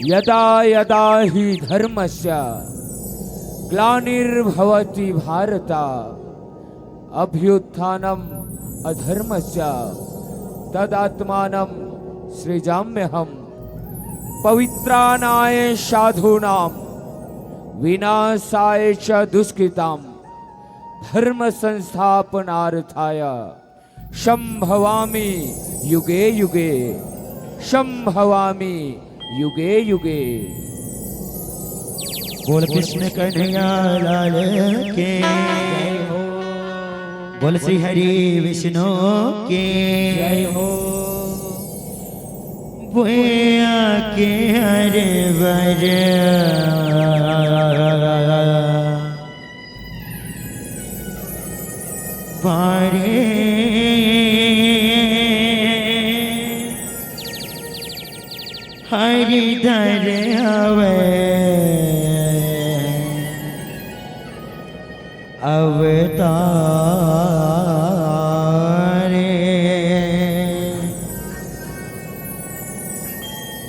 यदा यदा हि धर्मस्य ग्लानिर्भवति भारत अभ्युत्थानम् अधर्मस्य तदात्मानं सृजाम्यहम् पवित्राणाय साधूनां विनाशाय च दुष्कृतां धर्म संस्थापनार्थाय संभवामि युगे युगे संभवामि युगे युगे। बोल कृष्ण कन्हैया लाल के, बोल श्री हरि विष्णु के जय हो। बुआ के हरे बर बारे हरिधर अवतारे।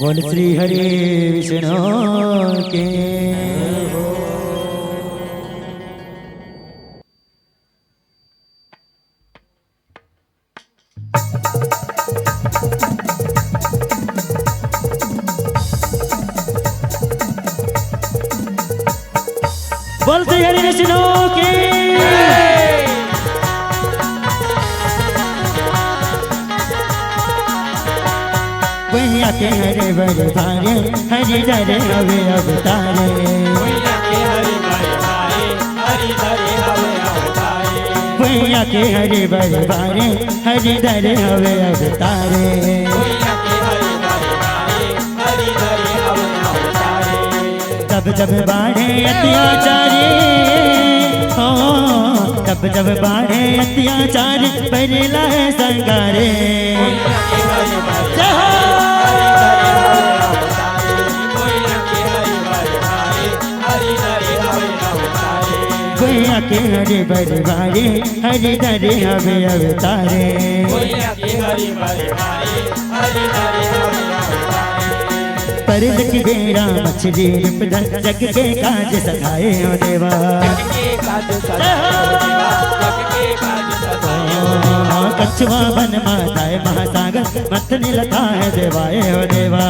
बोल श्री हरि विष्णु के बोल श्री हरि विष्णु की। भैया के हरे बर भारे हरिधर हवे अवतारे। भैया के हरे बर भारे हरिधर हवे अवतारे। तब जब बाढ़े अत्याचारी हो, तब जब बाढ़े अत्याचारी परेला है संगारे। भैया के हरे बर भारे हरिधर हवे अवतारे। परद की बेरा मछली रूपधर जग के काज सखाए हो देवा। कछुआ बन माताए महासागर मथने लगा है देवाए हो देवा।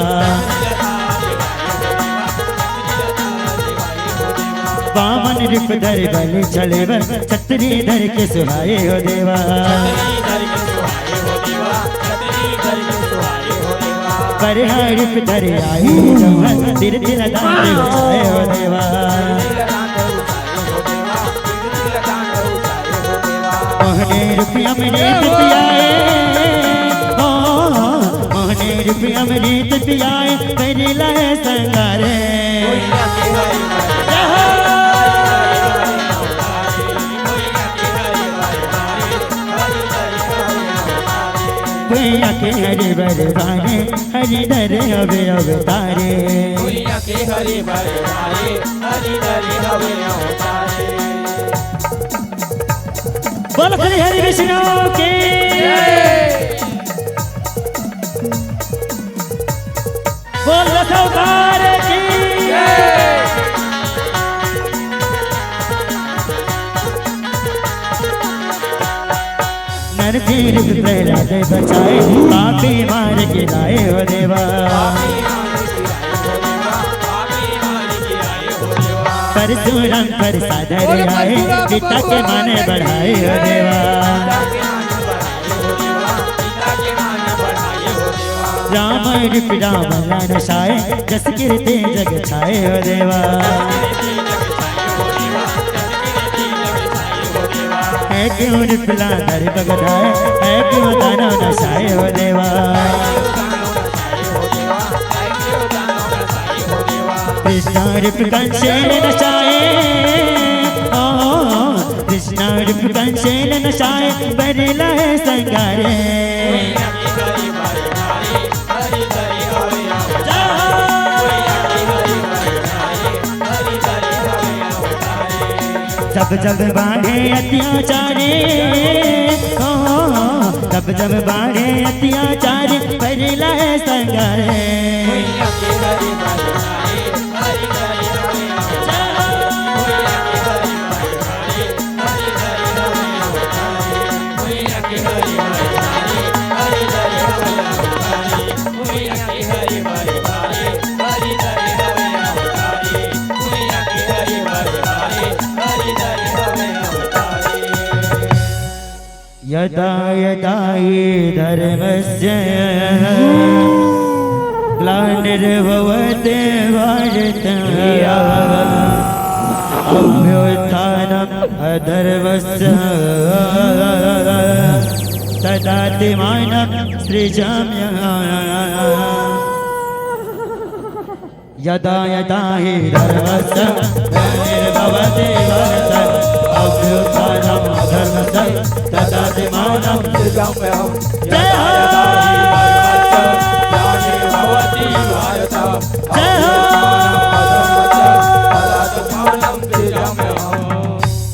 बामन रूपधर बलि चलेवर छतरी धर के सुहाए हो देवा। परिहार धर आई जमहर तिर तिर दान उठाए हो देवा। मोहने रुपया अमृत पियाए हो, मोहने रुपया अमृत पियाए करेला है संगारे। भैया के हरे बर भारे हरिधर हवे अवतारे। भैया के हरे बर भारे हरिधर हवे अवतारे। बोल श्री हरि विष्णु के बोल रखवार की। नरसिंह प्रहलाद बचाए पापी मार के लाए हो देवा। परशुराम पर साधर आए पिता के माने बढ़ाए हो देवा। राम रूप राम नशाए जस कीर्ति जग छाए हो देवा। है क्यों रिपला धर बगदाए है क्यों दाना नशाए हो देवा। कृष्णा रूप कंसेन नशाए कृष्णा रूप कंसेन नशाए बरेला है संगारे। जब जब बाढ़े अत्याचारी जब जब बाढ़े अत्याचारी परेला है संगारे। यदा यदा हि धर्मस्य ग्लानिर्भवति भारत अभ्युत्थानम् अधर्मस्य तदात्मानं सृजाम्यहम् यदा यदा हि धर्मस्य ग्लानिर्भवति भारत अभ्युत्थानम् अधर्मस्य तदात्मानं सृजाम्यहम् जय हो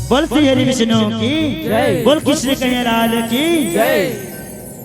बोल श्री हरि विष्णु की जय। बोल कृष्ण कन्हैया लाल की जय।